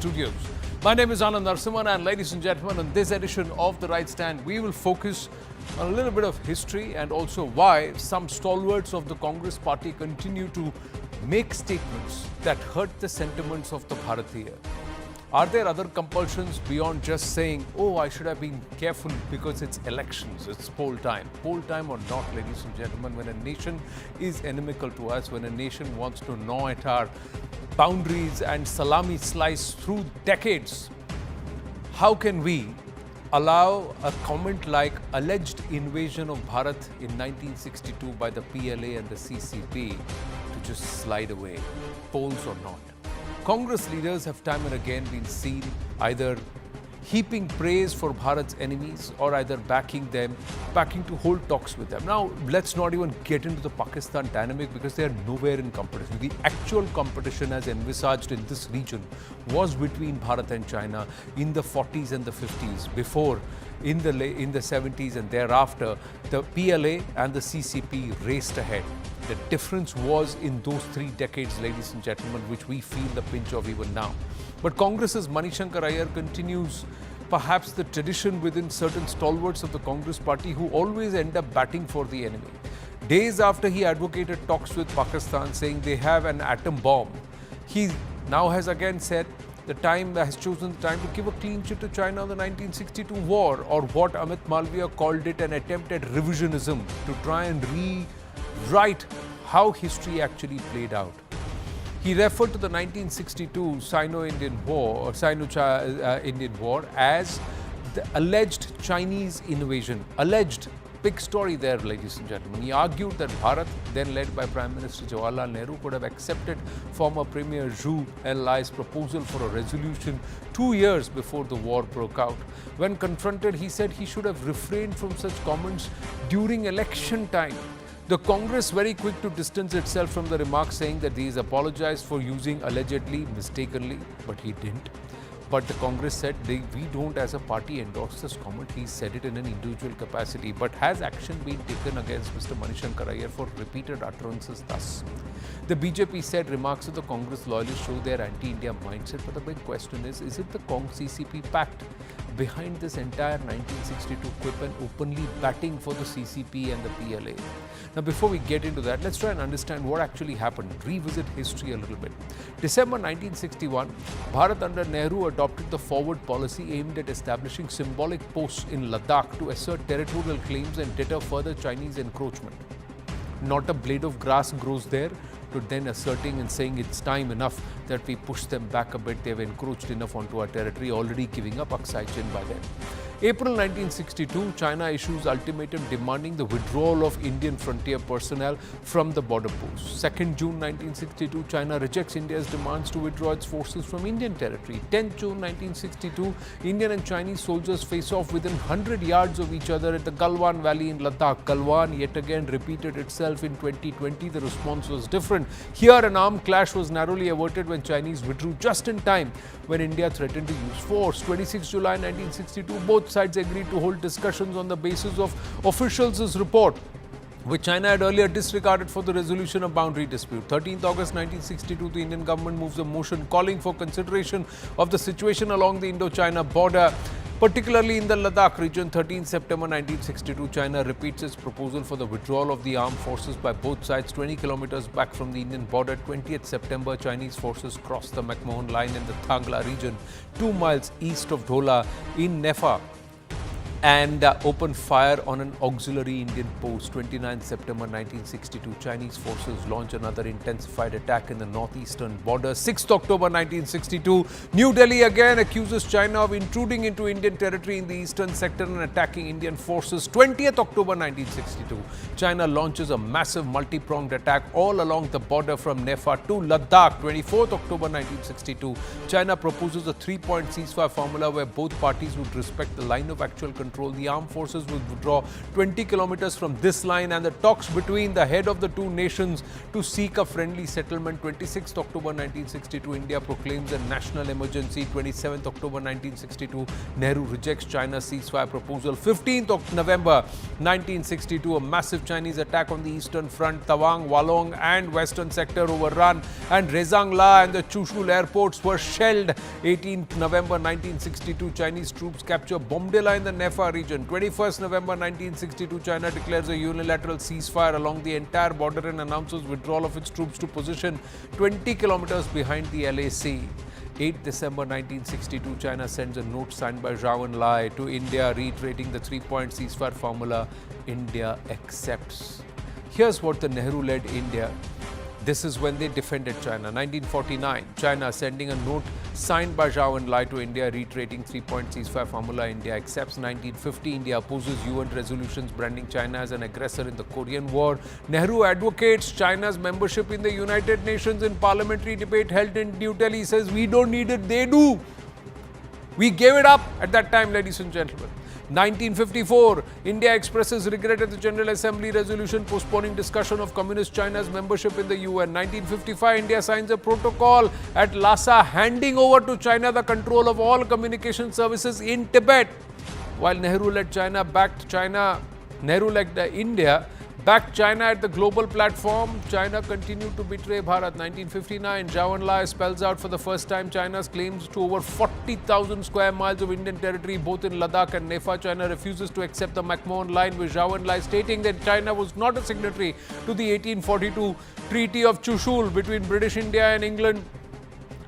studios. My name is Anand Narasimhan, and ladies and gentlemen, in this edition of The Right Stand, we will focus on a little bit of history and also why some stalwarts of the Congress party continue to make statements that hurt the sentiments of the Bharatiya. Are there other compulsions beyond just saying, oh, I should have been careful because it's elections, it's poll time? Poll time or not, ladies and gentlemen, when a nation is inimical to us, when a nation wants to gnaw at our boundaries and salami slice through decades, how can we allow a comment like alleged invasion of Bharat in 1962 by the PLA and the CCP to just slide away, polls or not? Congress leaders have time and again been seen either heaping praise for Bharat's enemies or either backing to hold talks with them. Now, let's not even get into the Pakistan dynamic because they are nowhere in competition. The actual competition as envisaged in this region was between Bharat and China in the 40s and the 50s. Before, in the 70s and thereafter, the PLA and the CCP raced ahead. The difference was in those 3 decades, ladies and gentlemen, which we feel the pinch of even now. But Congress's Mani Shankar Aiyar continues perhaps the tradition within certain stalwarts of the Congress party who always end up batting for the enemy. Days after he advocated talks with Pakistan saying they have an atom bomb, he now has again said has chosen the time to give a clean chit to China on the 1962 war, or what Amit Malviya called it, an attempt at revisionism to try and rewrite how history actually played out. He referred to the 1962 Sino-Indian War or Sino-Indian War as the alleged Chinese invasion. Alleged. Big story there, ladies and gentlemen. He argued that Bharat, then led by Prime Minister Jawaharlal Nehru, could have accepted former Premier Zhou Enlai's proposal for a resolution 2 years before the war broke out. When confronted, he said he should have refrained from such comments during election time. The Congress very quick to distance itself from the remark, saying that he is apologized for using allegedly, mistakenly, but he didn't. But the Congress said we don't as a party endorse this comment. He said it in an individual capacity. But has action been taken against Mr. Mani Shankar Aiyar for repeated utterances thus? The BJP said remarks of the Congress loyalists show their anti-India mindset. But the big question is it the CCP pact behind this entire 1962 quip and openly batting for the CCP and the PLA? Now, before we get into that, let's try and understand what actually happened. Revisit history a little bit. December 1961, Bharat under Nehru adopted the forward policy aimed at establishing symbolic posts in Ladakh to assert territorial claims and deter further Chinese encroachment. Not a blade of grass grows there, to then asserting and saying it's time enough that we push them back a bit. They've encroached enough onto our territory, already giving up Aksai Chin by then. April 1962, China issues ultimatum demanding the withdrawal of Indian frontier personnel from the border posts. 2nd June 1962, China rejects India's demands to withdraw its forces from Indian territory. 10th June 1962, Indian and Chinese soldiers face off within 100 yards of each other at the Galwan Valley in Ladakh. Galwan yet again repeated itself in 2020. The response was different. Here, an armed clash was narrowly averted when Chinese withdrew just in time when India threatened to use force. 26 July 1962, both sides agreed to hold discussions on the basis of officials' report, which China had earlier disregarded for the resolution of boundary dispute. 13th August 1962, the Indian government moves a motion calling for consideration of the situation along the Indo-China border, particularly in the Ladakh region. 13th September 1962, China repeats its proposal for the withdrawal of the armed forces by both sides 20 kilometers back from the Indian border. 20th September, Chinese forces cross the McMahon line in the Thangla region, 2 miles east of Dhola in Nefa, and opened fire on an auxiliary Indian post. 29 September 1962, Chinese forces launch another intensified attack in the northeastern border. 6th October 1962, New Delhi again accuses China of intruding into Indian territory in the eastern sector and attacking Indian forces. 20th October 1962, China launches a massive multi-pronged attack all along the border from Nefa to Ladakh. 24th October 1962, China proposes a 3-point ceasefire formula where both parties would respect the line of actual control control. The armed forces will withdraw 20 kilometers from this line, and the talks between the head of the two nations to seek a friendly settlement. 26th October 1962, India proclaims a national emergency. 27th October 1962, Nehru rejects China's ceasefire proposal. 15th of November 1962, a massive Chinese attack on the eastern front. Tawang, Walong and western sector overrun, and Rezangla and the Chushul airports were shelled. 18th November 1962, Chinese troops capture Bomdila in the Nefa region. 21st November 1962, China declares a unilateral ceasefire along the entire border and announces withdrawal of its troops to position 20 kilometers behind the LAC. 8th December 1962, China sends a note signed by Zhao Enlai to India reiterating the three-point ceasefire formula. India accepts. Here's what the Nehru-led India. This is when they defended China. 1949, China sending a note signed by Zhao Enlai to India reiterating three-point ceasefire formula. India accepts. 1950, India opposes UN resolutions branding China as an aggressor in the Korean War. Nehru advocates China's membership in the United Nations in parliamentary debate held in New Delhi. He says, we don't need it, they do. We gave it up at that time, ladies and gentlemen. 1954, India expresses regret at the General Assembly resolution postponing discussion of Communist China's membership in the UN. 1955, India signs a protocol at Lhasa handing over to China the control of all communication services in Tibet. While Nehru-led India backed China at the global platform, China continued to betray Bharat. 1959, Zhao Enlai spells out for the first time China's claims to over 40,000 square miles of Indian territory, both in Ladakh and Nefa. China refuses to accept the McMahon line, with Zhao Enlai stating that China was not a signatory to the 1842 Treaty of Chushul between British India and England,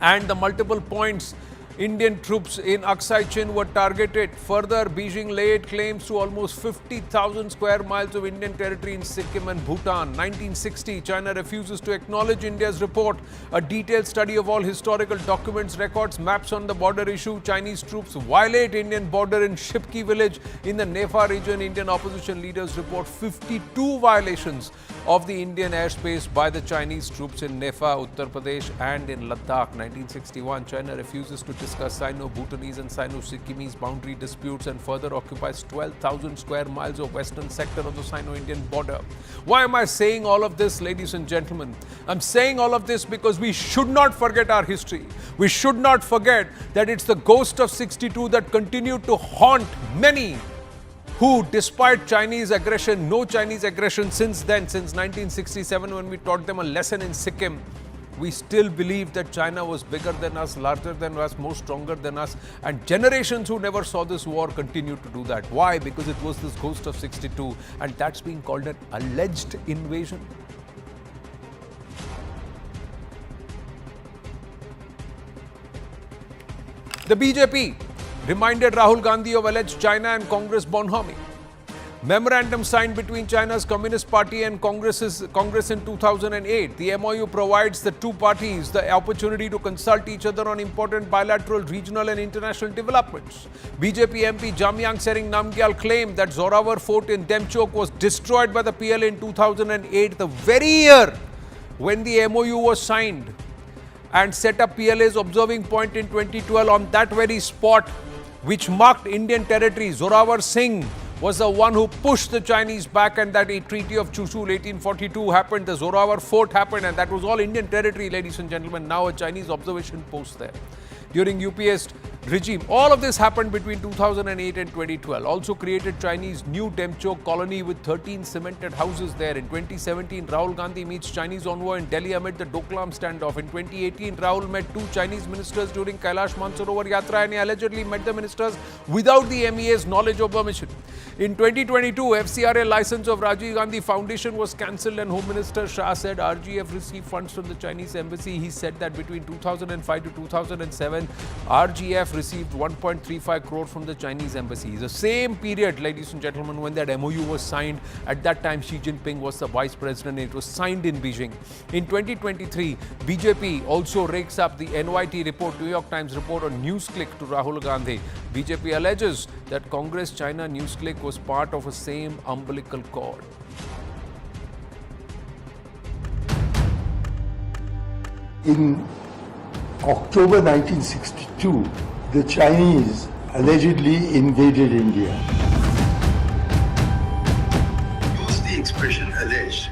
and the multiple points Indian troops in Aksai Chin were targeted. Further, Beijing laid claims to almost 50,000 square miles of Indian territory in Sikkim and Bhutan. 1960, China refuses to acknowledge India's report. A detailed study of all historical documents, records, maps on the border issue. Chinese troops violate Indian border in Shipki village in the Nefa region. Indian opposition leaders report 52 violations of the Indian airspace by the Chinese troops in Nefa, Uttar Pradesh and in Ladakh. 1961, China refuses to discuss Sino-Bhutanese and Sino-Sikkimese boundary disputes and further occupies 12,000 square miles of western sector of the Sino-Indian border. Why am I saying all of this, ladies and gentlemen? I'm saying all of this because we should not forget our history. We should not forget that it's the ghost of 62 that continued to haunt many who, despite Chinese aggression, no Chinese aggression since then, since 1967 when we taught them a lesson in Sikkim, we still believe that China was bigger than us, larger than us, more stronger than us, and generations who never saw this war continue to do that. Why? Because it was this ghost of 62, and that's being called an alleged invasion. The BJP reminded Rahul Gandhi of alleged China and Congress bonhomie. Memorandum signed between China's Communist Party and Congress in 2008. The MOU provides the two parties the opportunity to consult each other on important bilateral, regional and international developments. BJP MP Jamyang Sering Namgyal claimed that Zorawar Fort in Demchok was destroyed by the PLA in 2008, the very year when the MOU was signed, and set up PLA's observing point in 2012 on that very spot, which marked Indian territory. Zorawar Singh was the one who pushed the Chinese back, and that a Treaty of Chushul 1842 happened, the Zorawar Fort happened, and that was all Indian territory, ladies and gentlemen. Now a Chinese observation post there. During UPS regime, all of this happened between 2008 and 2012. Also created Chinese New Demchok colony with 13 cemented houses there. In 2017, Rahul Gandhi meets Chinese envoy in Delhi amid the Doklam standoff. In 2018, Rahul met two Chinese ministers during Kailash Mansarovar Yatra, and he allegedly met the ministers without the MEA's knowledge or permission. In 2022, FCRA license of Rajiv Gandhi Foundation was cancelled, and Home Minister Shah said RGF received funds from the Chinese embassy. He said that between 2005 to 2007, RGF received 1.35 crore from the Chinese embassy. The same period, ladies and gentlemen, when that MOU was signed, at that time Xi Jinping was the vice president. It was signed in Beijing. In 2023, BJP also rakes up the NYT report, New York Times report on NewsClick to Rahul Gandhi. BJP alleges that Congress-China NewsClick was part of a same umbilical cord. In October 1962, the Chinese allegedly invaded India. expression alleged,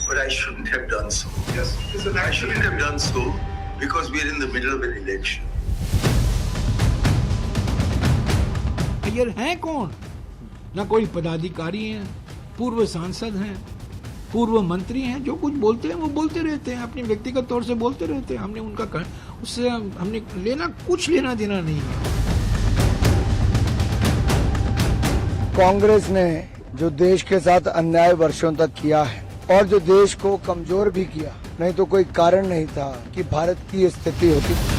but I shouldn't have done so. Yes, I shouldn't have done so because we're in the middle of an election. Iyer हैं कौन? ना कोई पदाधिकारी हैं, पूर्व सांसद हैं, पूर्व मंत्री हैं, जो कुछ बोलते हैं वो बोलते रहते हैं, अपनी व्यक्तिगत तौर से बोलते रहते हैं। हमने उनका उससे हमने कुछ लेना देना नहीं है। कांग्रेस ने जो देश के साथ अन्याय वर्षों तक किया है और जो देश को कमजोर भी किया, नहीं तो कोई कारण नहीं था कि भारत की स्थिति होती।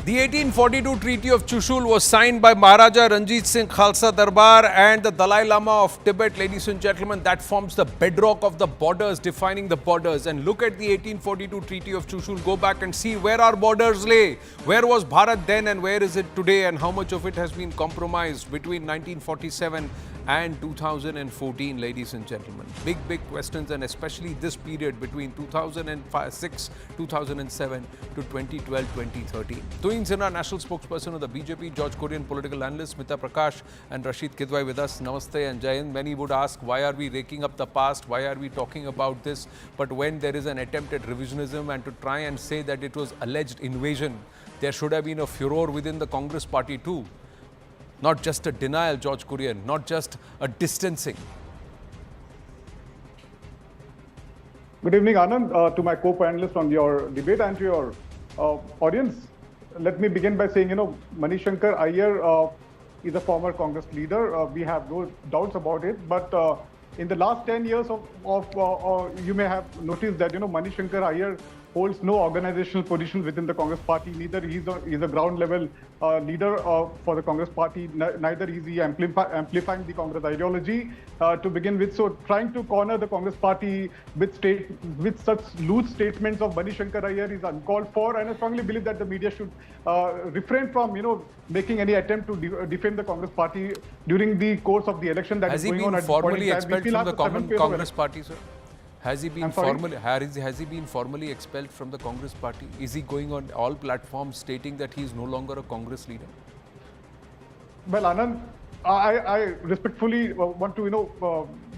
The 1842 Treaty of Chushul was signed by Maharaja Ranjit Singh Khalsa Darbar and the Dalai Lama of Tibet. Ladies and gentlemen, that forms the bedrock of the borders, defining the borders. And look at the 1842 Treaty of Chushul. Go back and see where our borders lay. Where was Bharat then and where is it today, and how much of it has been compromised between 1947 and 2014, ladies and gentlemen. Big questions, and especially this period between 2006, 2007 to 2012, 2013. Tuin Sinha, national spokesperson of the BJP, George Korean political analyst, Smita Prakash and Rashid Kidwai with us. Namaste and Jai Hind. Many would ask, why are we raking up the past? Why are we talking about this? But when there is an attempt at revisionism and to try and say that it was alleged invasion, there should have been a furor within the Congress party too. Not just a denial, George Korean, not just a distancing. Good evening, Anand, to my co-panelists on your debate and to your audience. Let me begin by saying, Mani Shankar Aiyar is a former Congress leader. We have no doubts about it. But in the last 10 years you may have noticed that, Mani Shankar Aiyar holds no organizational position within the Congress party. Neither he's a ground level leader for the Congress party, neither is he amplifying the Congress ideology to begin with. So trying to corner the Congress party with such loose statements of Mani Shankar Aiyar is uncalled for, and I strongly believe that the media should refrain from making any attempt to defend the Congress party during the course of the election that is going on at this point in time. Has he been formally expelled from the Congress party, sir? Has he been formally expelled from the Congress party? Is he going on all platforms stating that he is no longer a Congress leader? Well, Anand, I respectfully want to,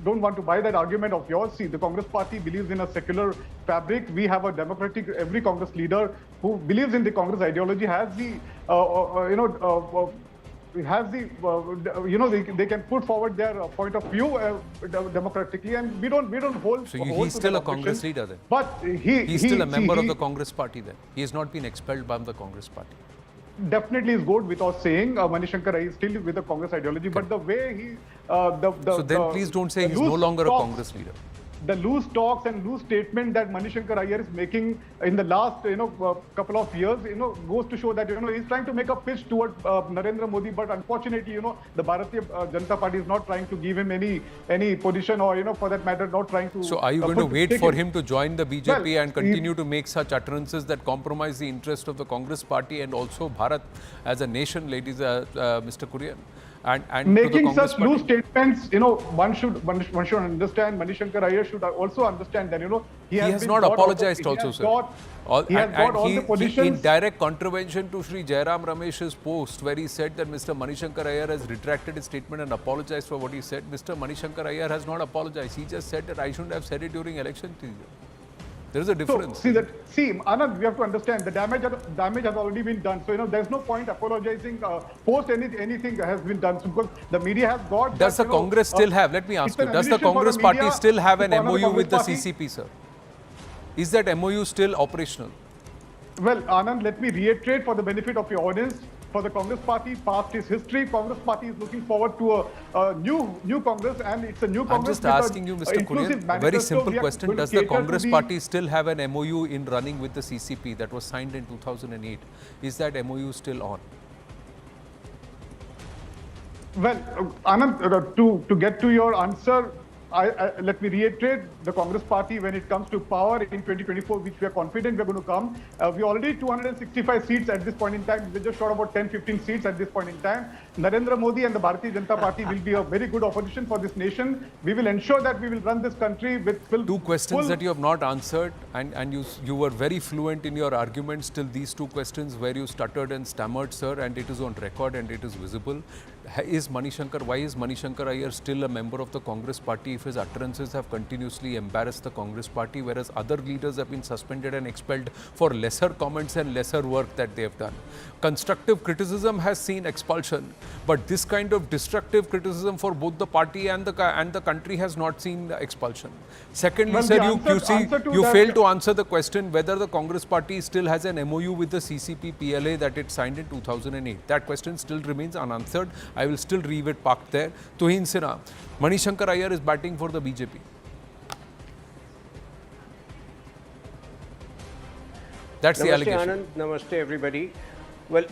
don't want to buy that argument of yours. See, the Congress party believes in a secular fabric. We have a democratic, every Congress leader who believes in the Congress ideology has the, they can put forward their point of view democratically, and we don't hold. So he's still a Congress leader then? But he's still a member of the Congress party then? He has not been expelled by the Congress party? Definitely is good without saying Mani Shankar Aiyar is still with the Congress ideology, but the way he... so then please don't say he's no longer a Congress leader. The loose talks and loose statement that Mani Shankar Aiyar is making in the last couple of years goes to show that he's trying to make a pitch towards Narendra Modi, but unfortunately the Bharatiya Janata Party is not trying to give him any position, or for that matter not trying to. So are you going to wait for him to join the BJP and continue to make such utterances that compromise the interest of the Congress party and also Bharat as a nation, ladies, Mr. Korean? And making such loose statements, one should understand. Mani Shankar Aiyar should also understand that he has not apologized also, sir. He has got all the positions. In direct contravention to Sri Jairam Ramesh's post, where he said that Mr. Mani Shankar Aiyar has retracted his statement and apologized for what he said. Mr. Mani Shankar Aiyar has not apologized. He just said that I shouldn't have said it during election season. There is a difference. So, Anand, we have to understand the damage has already been done. So, there's no point apologizing post anything has been done. So, because the media has got... Does the Congress still have, let me ask you, does the Congress party still have an MOU with the CCP, sir? Is that MOU still operational? Well, Anand, let me reiterate for the benefit of your audience. For the Congress party, past is history. Congress party is looking forward to a new Congress, and it's a new Congress. I'm just asking you, Mr. Korean, a very simple question. Does the Congress party still have an MOU in running with the CCP that was signed in 2008? Is that MOU still on? Well, Anand, to get to your answer, let me reiterate, the Congress party, when it comes to power in 2024, which we are confident we're going to come, we're already 265 seats at this point in time. We're just short about 10-15 seats at this point in time. Narendra Modi and the Bharatiya Janata Party will be a very good opposition for this nation. We will ensure that we will run this country with Two questions that you have not answered, and you were very fluent in your arguments till these two questions where you stuttered and stammered, sir, and it is on record and it is visible. Why is Mani Shankar Aiyar still a member of the Congress party if his utterances have continuously embarrassed the Congress party, whereas other leaders have been suspended and expelled for lesser comments and lesser work that they have done? Constructive criticism has seen expulsion, but this kind of destructive criticism for both the party and the country has not seen expulsion. Secondly, Well, sir, the you failed to answer the question whether the Congress party still has an MOU with the CCP PLA that it signed in 2008. That question still remains unanswered. I will still leave it parked there. Tuhin Sinha, Mani Shankar Aiyar is batting for the BJP. That's the allegation. Anand, namaste everybody. Well,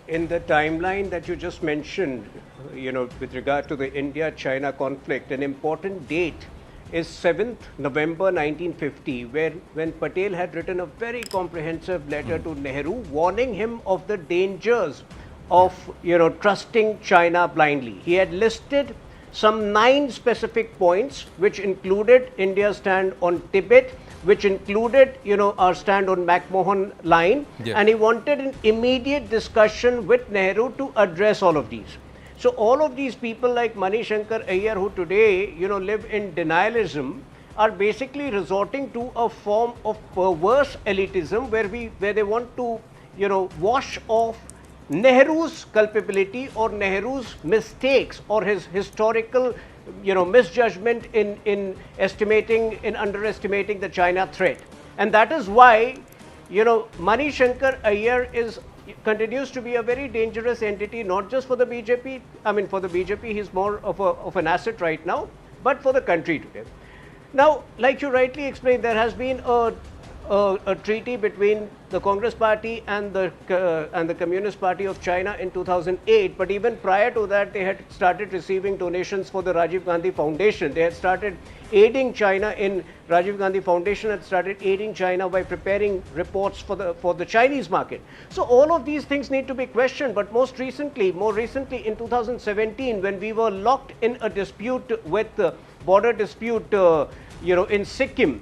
in the timeline that you just mentioned, with regard to the India-China conflict, an important date is 7th November 1950, when Patel had written a very comprehensive letter to Nehru warning him of the dangers of trusting China blindly. He had listed some 9 specific points, which included India's stand on Tibet, which included our stand on McMahon line, and he wanted an immediate discussion with Nehru to address all of these. So all of these people like Mani Shankar Aiyar, who today live in denialism, are basically resorting to a form of perverse elitism where they want to wash off Nehru's culpability or Nehru's mistakes or his historical misjudgment in underestimating the China threat. And that is why Mani Shankar Aiyar continues to be a very dangerous entity, not just for the BJP. I mean, for the BJP he's more of an asset right now, but for the country today. Now, like you rightly explained, there has been a treaty between the Congress party and the Communist Party of China in 2008, but even prior to that they had started receiving donations for the Rajiv Gandhi Foundation. They had started aiding China in Rajiv Gandhi Foundation had started aiding China by preparing reports for the Chinese market. So all of these things need to be questioned, but more recently in 2017, when we were locked in a dispute with the border dispute in Sikkim,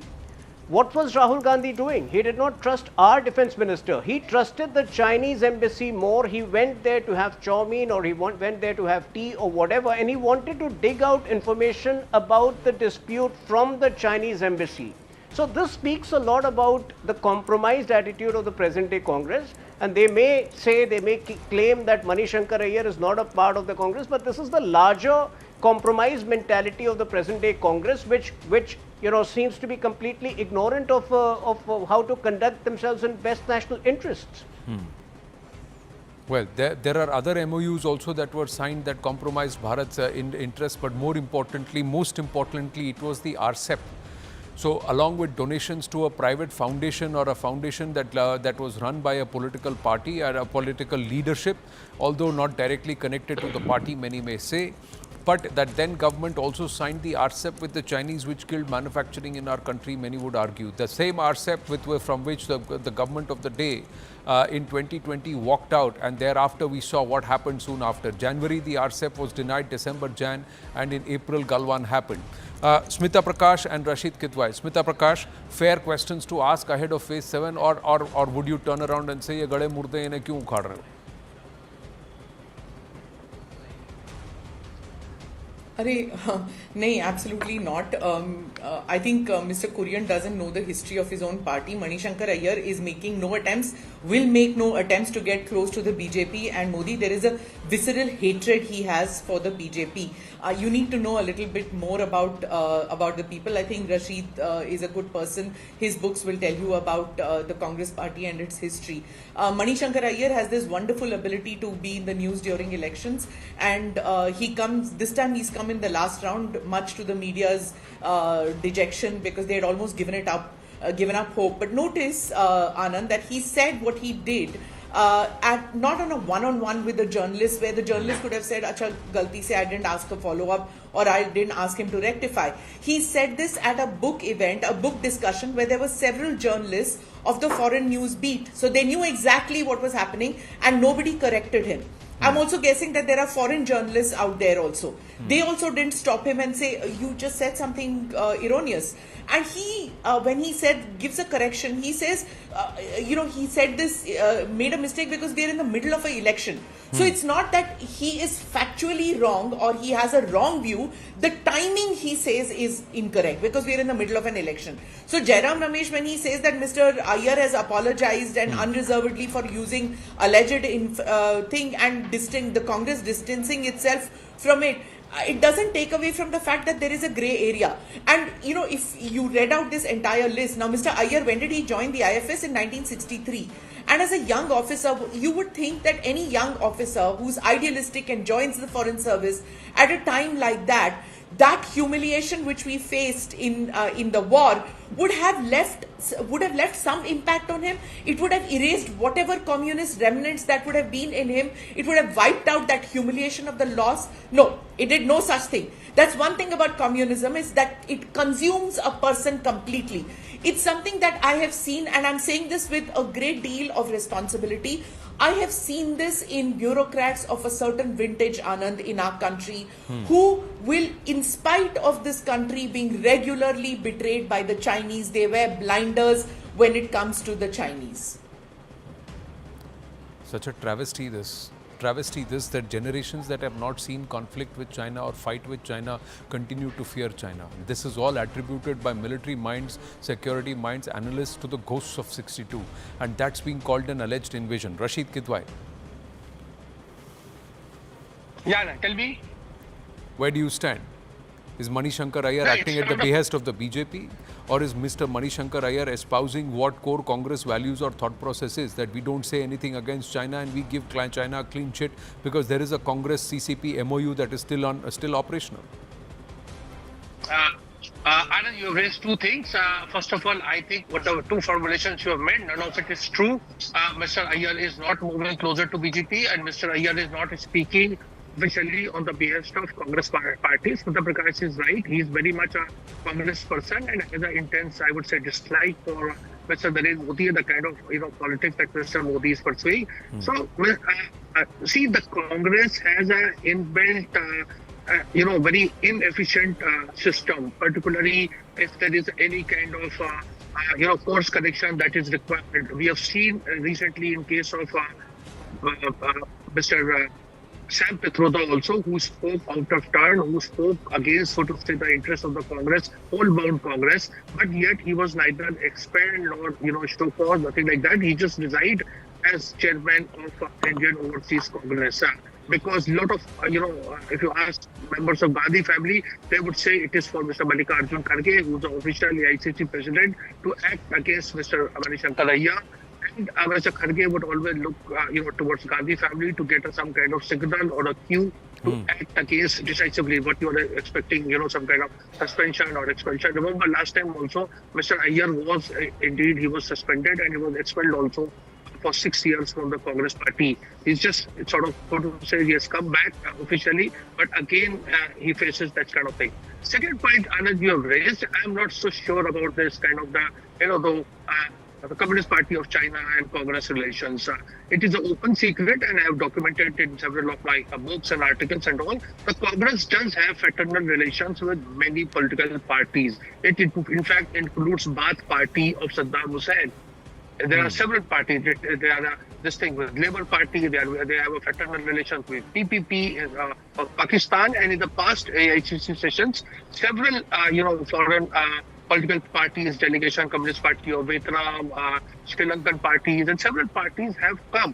what was Rahul Gandhi doing? He did not trust our defense minister. He trusted the Chinese embassy more. He went there to have chow mein, or he went there to have tea or whatever, and he wanted to dig out information about the dispute from the Chinese embassy. So this speaks a lot about the compromised attitude of the present day Congress, and they may claim that Mani Shankar Aiyar is not a part of the Congress, but this is the larger compromised mentality of the present day Congress, which seems to be completely ignorant of how to conduct themselves in best national interests. Well, there are other MOUs also that were signed that compromised Bharat's interests, but most importantly, it was the RCEP. So, along with donations to a private foundation or a foundation that was run by a political party or a political leadership, although not directly connected to the party, many may say, but that then government also signed the RCEP with the Chinese, which killed manufacturing in our country, many would argue. The same RCEP from which the government of the day in 2020 walked out, and thereafter we saw what happened soon after. January, the RCEP was denied, December, Jan, and in April, Galwan happened. Smita Prakash and Rashid Kitwai. Smita Prakash, fair questions to ask ahead of phase 7, or would you turn around and say, ye gade murde inhe kyun ukhad rahe ho? No, absolutely not. I think Mr. Kurian doesn't know the history of his own party. Mani Shankar Aiyar is making no attempts, will make no attempts to get close to the BJP and Modi. There is a visceral hatred he has for the BJP. You need to know a little bit more about the people. I think Rashid is a good person. His books will tell you about the Congress party and its history. Mani Shankar Aiyar has this wonderful ability to be in the news during elections, and this time he's come in the last round, much to the media's dejection, because they had almost given up hope. But notice, Anand, that he said what he did not on a one-on-one with the journalist, where the journalist could have said, "Acha, galti se I didn't ask a follow-up, or I didn't ask him to rectify." He said this at a book event, a book discussion, where there were several journalists of the foreign news beat. So they knew exactly what was happening and nobody corrected him. I'm also guessing that there are foreign journalists out there also. They also didn't stop him and say, "You just said something erroneous." And he, when he gives a correction, he says, he said this, made a mistake because we are in the middle of an election. So it's not that he is factually wrong or he has a wrong view. The timing, he says, is incorrect because we are in the middle of an election. So Jairam Ramesh, when he says that Mr. Aiyar has apologized and unreservedly for using alleged thing and the Congress distancing itself from it, it doesn't take away from the fact that there is a grey area. And, if you read out this entire list, now Mr. Aiyar, when did he join the IFS? In 1963. And as a young officer, you would think that any young officer who's idealistic and joins the foreign service at a time like that humiliation which we faced in the war would have left some impact on him. It would have erased whatever communist remnants that would have been in him. It would have wiped out that humiliation of the loss. No, it did no such thing. That's one thing about communism, is that it consumes a person completely. It's something that I have seen, and I'm saying this with a great deal of responsibility. I have seen this in bureaucrats of a certain vintage, Anand, in our country, who will, in spite of this country being regularly betrayed by the Chinese, they wear blinders when it comes to the Chinese. Such a travesty this, that generations that have not seen conflict with China or fight with China continue to fear China. This is all attributed by military minds, security minds, analysts to the ghosts of 62. And that's being called an alleged invasion. Rashid Kidwai. Yeah, tell me. Where do you stand? Is Mani Shankar Aiyar acting at the behest of the BJP? Or is Mr. Mani Shankar Aiyar espousing what core Congress values or thought process is, that we don't say anything against China and we give China a clean shit because there is a Congress CCP MOU that is still operational? Anand, you have raised two things. First of all, I think whatever two formulations you have made, none of it is true. Mr. Aiyar is not moving closer to BJP, and Mr. Aiyar is not speaking officially on the behest of Congress parties. Mr. Prakash is right. He is very much a Congress person and has an intense, I would say, dislike for Mr. Narendra Modi and the kind of politics that Mr. Modi is pursuing. So, see, the Congress has an inbuilt, very inefficient system, particularly if there is any kind of, course correction that is required. We have seen recently in case of Mr. Sam Pitroda also, who spoke out of turn, who spoke against, so to say, the interests of the Congress, whole-bound Congress, but yet he was neither expelled nor, show cause, nothing like that. He just resigned as chairman of Indian Overseas Congress. Because a lot of, if you ask members of Gandhi family, they would say it is for Mr. Mallikarjun Kharge, who is the official AICC president, to act against Mr. Mani Shankar Aiyar. And Mr. Kharge would always look, towards Gandhi family to get some kind of signal or a cue to act against decisively what you are expecting, some kind of suspension or expulsion. Remember last time also, Mr. Aiyar was indeed, he was suspended and he was expelled also for 6 years from the Congress party. He's just sort of, so to say, he has come back officially, but again, he faces that kind of thing. Second point, Anand, you have raised, I'm not so sure about this kind of the Communist Party of China and Congress relations. It is an open secret, and I have documented it in several of my books and articles and all. The Congress does have fraternal relations with many political parties. It in fact includes Baath Party of Saddam Hussein. There are several parties. There are this thing with Labour Party. They have a fraternal relations with PPP of Pakistan, and in the past AICC sessions, several foreign political parties, delegation, Communist Party of Vietnam, Sri Lankan parties, and several parties have come.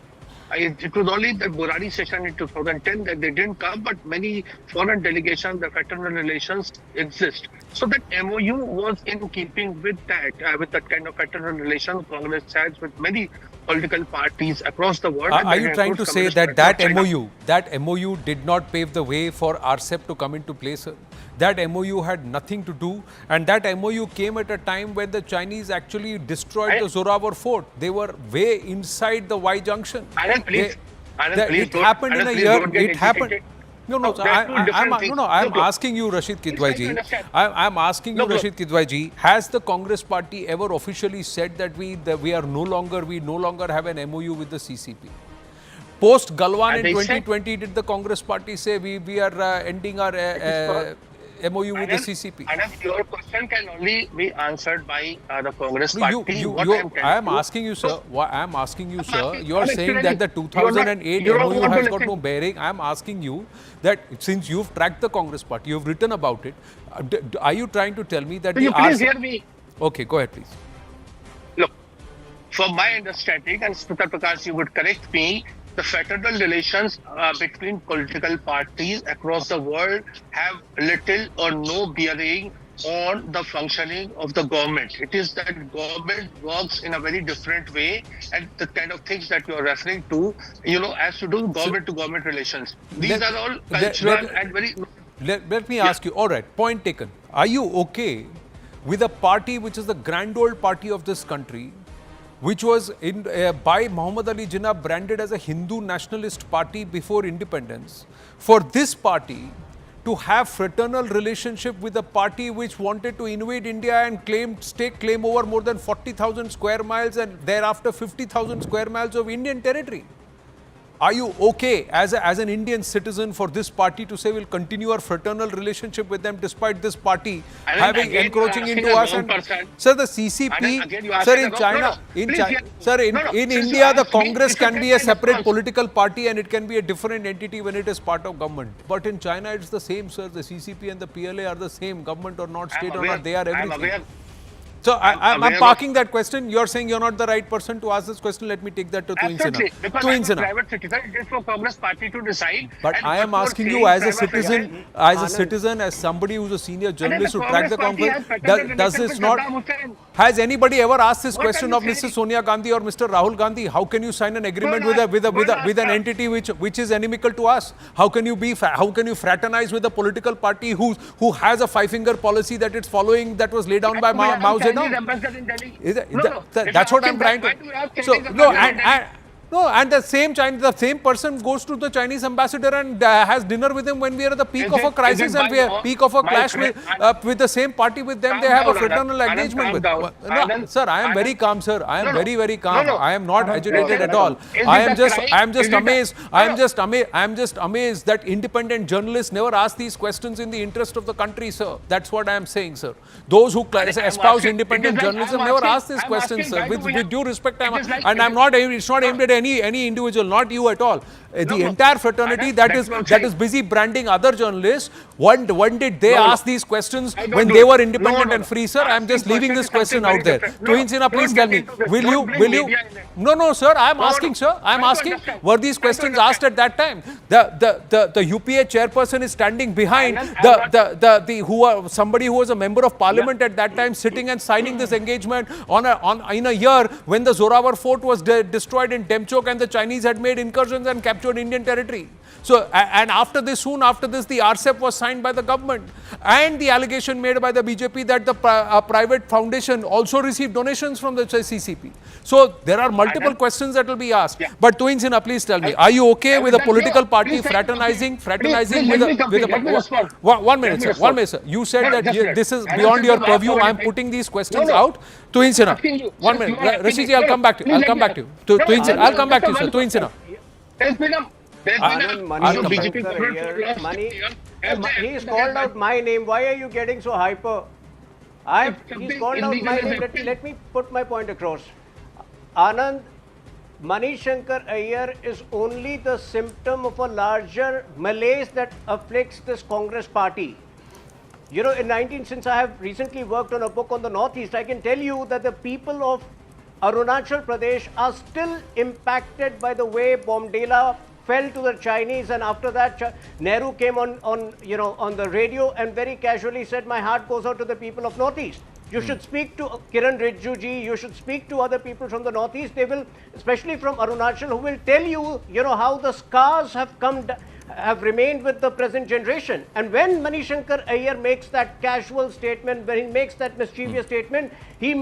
It was only the Burari session in 2010 that they didn't come, but many foreign delegations, the fraternal relations exist. So that MOU was in keeping with that kind of fraternal relation Congress has with many political parties across the world. Are you trying to say that that MOU did not pave the way for RCEP to come into place, sir? That MOU had nothing to do, and that MOU came at a time when the Chinese actually destroyed the Zorawar fort. They were way inside the Y junction. It happened in a year. It happened. No, I'm asking you, Rashid Kidwai. I'm asking you, Rashid Kidwai. Has the Congress party ever officially said that we no longer have an MOU with the CCP? Post Galwan in 2020, did the Congress party say we are ending our MOU with the CCP? Your question can only be answered by the Congress party. I am asking you, sir. You are saying that the 2008 MOU has got no bearing. I am asking you that since you've tracked the Congress party, you've written about it. Are you trying to tell me that please hear me. Okay, go ahead, please. Look, from my understanding, and Smita Prakash, you would correct me, the fraternal relations between political parties across the world have little or no bearing on the functioning of the government. It is that government works in a very different way, and the kind of things that you are referring to, as to do government to government relations. These are all cultural and very... Let me ask you, all right, point taken. Are you okay with a party which is the grand old party of this country, which was by Muhammad Ali Jinnah branded as a Hindu nationalist party before independence, for this party to have fraternal relationship with a party which wanted to invade India and stake claim over more than 40,000 square miles and thereafter 50,000 square miles of Indian territory? Are you okay as an Indian citizen for this party to say we'll continue our fraternal relationship with them despite this party encroaching into us? Sir, the CCP, sir, in China, in India, the Congress can be a separate political party and it can be a different entity when it is part of government. But in China, it's the same, sir. The CCP and the PLA are the same, government or not, state or not, they are everything. So I'm parking that question. You're saying you're not the right person to ask this question. Let me take that to Twin Sena. Twin Sena. Private citizen, it is for Congress party to decide. But I am asking you as a citizen, as somebody who's a senior journalist who track the Congress, does this not? Has anybody ever asked this question of Mrs. Sonia Gandhi or Mr. Rahul Gandhi? How can you sign an agreement with an entity which is inimical to us? How can you fraternize with a political party who has a five-finger policy that it's following that was laid down by Mao Zedong? That's what I'm trying to. So and the same person goes to the Chinese ambassador and has dinner with him when we are at the peak of a crisis and we are peak of a clash with the same party with them. They have a fraternal engagement with. No, sir, I am very calm, sir. I am very, very calm. I am not agitated at all. I am just amazed. I am just amazed that independent journalists never ask these questions in the interest of the country, sir. That's what I am saying, sir. Those who espouse independent journalism never ask these questions, sir. With due respect, it's not aimed at any individual, not you at all. The entire fraternity that is busy branding other journalists. When did they ask these questions when they were independent and free, sir? I am just leaving this question out there. Twin Sena, please tell me, will you? No, sir. I am asking, sir. I am asking. Were these questions asked at that time? The UPA chairperson is standing behind somebody who was a member of parliament at that time, sitting and signing this engagement in a year when the Zorawar fort was destroyed in Demchok and the Chinese had made incursions and captured Indian territory. So, and soon after this, the RCEP was signed by the government, and the allegation made by the BJP that the private foundation also received donations from the CCP. So, there are multiple questions that will be asked. Yeah. But Twin Sena, please tell me, are you okay with a political party fraternizing with a... One minute, sir. You said that this is beyond your purview. I am putting these questions out. Twin Sena, 1 minute. Rashidji, I'll come back to you. Twin Sena, I'll come back to you, sir. Twin Sena. He's called out my name. Why are you getting so hyper? He's called out my name. Let me put my point across. Anand, Mani Shankar Aiyar is only the symptom of a larger malaise that afflicts this Congress party. Since I have recently worked on a book on the Northeast, I can tell you that the people of Arunachal Pradesh are still impacted by the way Bomdela fell to the Chinese, and after that Nehru came on the radio and very casually said, my heart goes out to the people of Northeast. You should speak to Kiran Rijiju ji, you should speak to other people from the Northeast. They will, especially from Arunachal, who will tell you, how the scars have remained with the present generation. And when Mani Shankar Aiyar makes that casual statement, when he makes that mischievous statement, he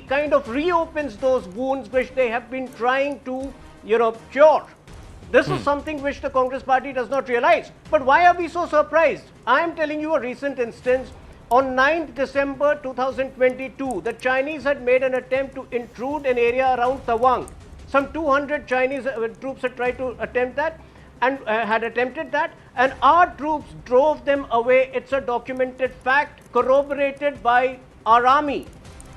kind of reopens those wounds which they have been trying to, cure. This is something which the Congress party does not realize. But why are we so surprised? I am telling you a recent instance. On 9th December 2022, the Chinese had made an attempt to intrude an area around Tawang. Some 200 Chinese troops had tried to attempt that and had attempted that, and our troops drove them away. It's a documented fact corroborated by our army.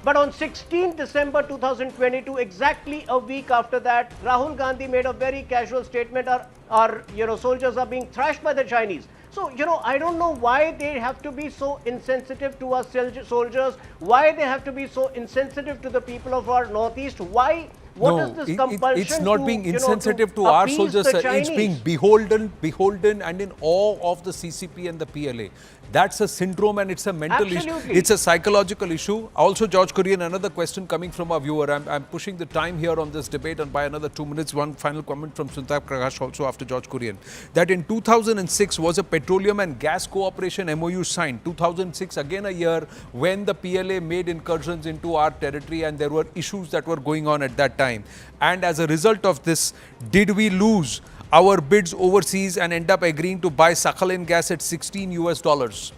But on 16th December 2022, exactly a week after that, Rahul Gandhi made a very casual statement, our soldiers are being thrashed by the Chinese. So, I don't know why they have to be so insensitive to our soldiers, why they have to be so insensitive to the people of our Northeast, why? What is this compulsion? It's not being insensitive to our soldiers, sir. It's being beholden and in awe of the CCP and the PLA. That's a syndrome and it's a mental issue. It's a psychological issue. Also, George Kurian, another question coming from our viewer. I'm pushing the time here on this debate, and by another 2 minutes, one final comment from Suntak Prakash also after George Kurian. That in 2006 was a petroleum and gas cooperation MOU signed. 2006, again a year when the PLA made incursions into our territory and there were issues that were going on at that time. And as a result of this, did we lose our bids overseas and end up agreeing to buy Sakhalin gas at $16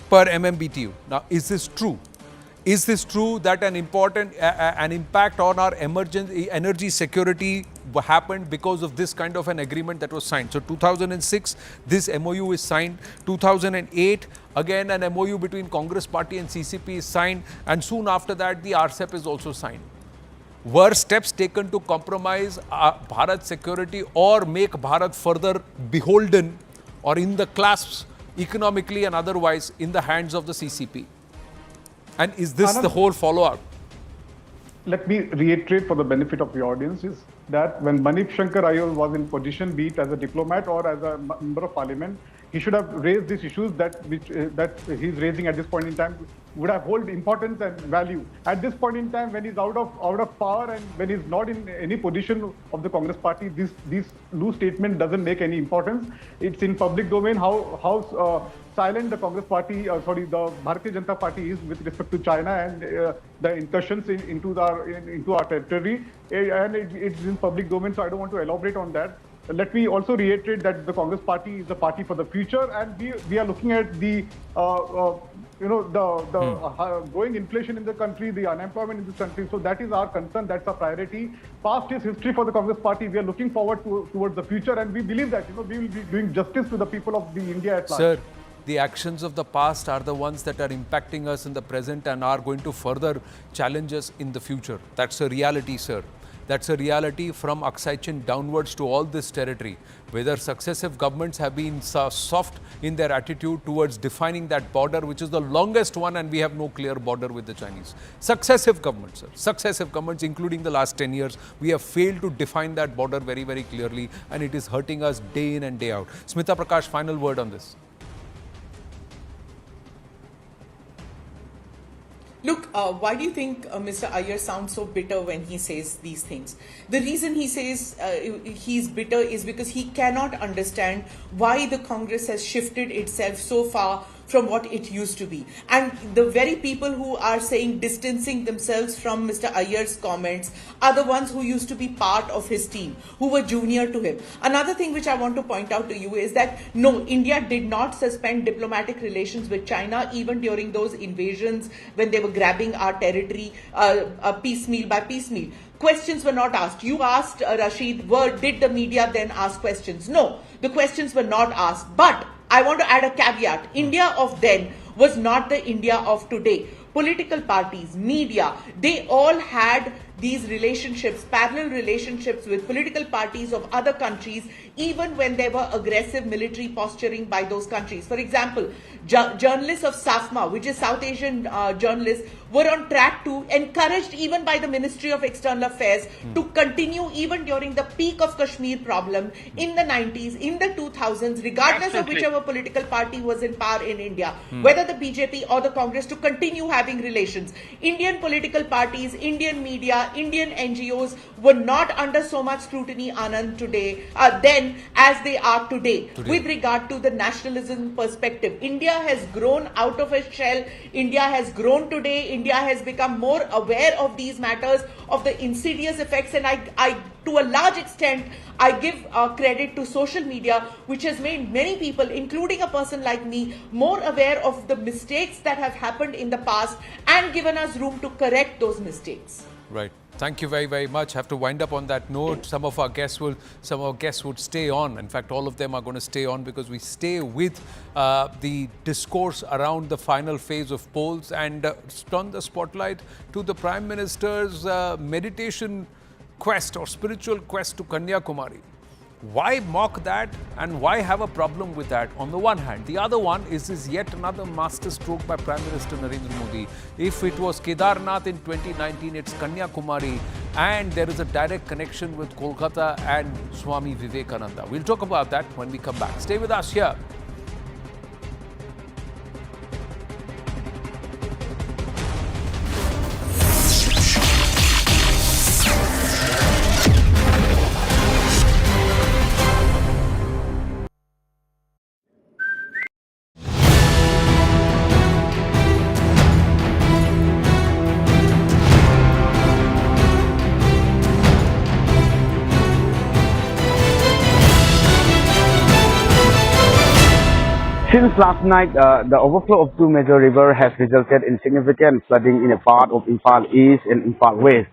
per MMBTU? Now, is this true? Is this true that an impact on our energy security happened because of this kind of an agreement that was signed? So 2006, this MOU is signed. 2008, again an MOU between Congress Party and CCP is signed, and soon after that the RCEP is also signed. Were steps taken to compromise Bharat's security or make Bharat further beholden or in the clasps economically and otherwise in the hands of the CCP? And is this the whole follow-up? Let me reiterate for the benefit of the audience is that when Mani Shankar Aiyar was in position, be it as a diplomat or as a member of parliament, he should have raised these issues that he's raising at this point in time would have hold importance and value. At this point in time, when he's out of power and when he's not in any position of the Congress party, this loose statement doesn't make any importance. It's in public domain how silent the Congress party, the Bharatiya Janata Party is with respect to China and the incursions into our territory, and it's in public domain. So I don't want to elaborate on that. Let me also reiterate that the Congress party is a party for the future, and we are looking at the growing inflation in the country, the unemployment in this country. So that is our concern. That's our priority. Past is history for the Congress party. We are looking forward towards the future, and we believe that we will be doing justice to the people of the India at large. Sir, the actions of the past are the ones that are impacting us in the present and are going to further challenge us in the future. That's a reality, sir. That's a reality from Aksai Chin downwards to all this territory. Whether successive governments have been soft in their attitude towards defining that border, which is the longest one, and we have no clear border with the Chinese. Successive governments, sir. Successive governments, including the last 10 years, we have failed to define that border very, very clearly, and it is hurting us day in and day out. Smita Prakash, final word on this. Look, why do you think Mr. Aiyar sounds so bitter when he says these things? The reason he says he's bitter is because he cannot understand why the Congress has shifted itself so far from what it used to be. And the very people who are saying distancing themselves from Mr. Aiyar's comments are the ones who used to be part of his team, who were junior to him. Another thing which I want to point out to you is that no, India did not suspend diplomatic relations with China even during those invasions when they were grabbing our territory piecemeal by piecemeal. Questions were not asked. You asked, Rashid, did the media then ask questions? No, the questions were not asked. But I want to add a caveat. India of then was not the India of today. Political parties, media, they all had these relationships, parallel relationships with political parties of other countries, even when there were aggressive military posturing by those countries. For example, journalists of SAFMA, which is South Asian journalists, were on track to, encouraged even by the Ministry of External Affairs, to continue even during the peak of Kashmir problem in the 90s, in the 2000s, regardless of whichever political party was in power in India, whether the BJP or the Congress, to continue having relations. Indian political parties, Indian media, Indian NGOs were not under so much scrutiny, Anand, today, then as they are today, with regard to the nationalism perspective. India has grown out of a shell. India has grown today. India has become more aware of these matters, of the insidious effects, and I to a large extent, I give credit to social media, which has made many people, including a person like me, more aware of the mistakes that have happened in the past and given us room to correct those mistakes. Right. Thank you very, very much. Have to wind up on that note. Some of our guests would stay on. In fact, all of them are going to stay on because we stay with the discourse around the final phase of polls and turn the spotlight to the Prime Minister's meditation quest or spiritual quest to Kanyakumari. Why mock that and why have a problem with that on the one hand? The other one is yet another masterstroke by Prime Minister Narendra Modi. If it was Kedarnath in 2019, it's Kanyakumari, and there is a direct connection with Kolkata and Swami Vivekananda. We'll talk about that when we come back. Stay with us here. Since last night, the overflow of two major rivers has resulted in significant flooding in a part of Imphal East and Imphal West.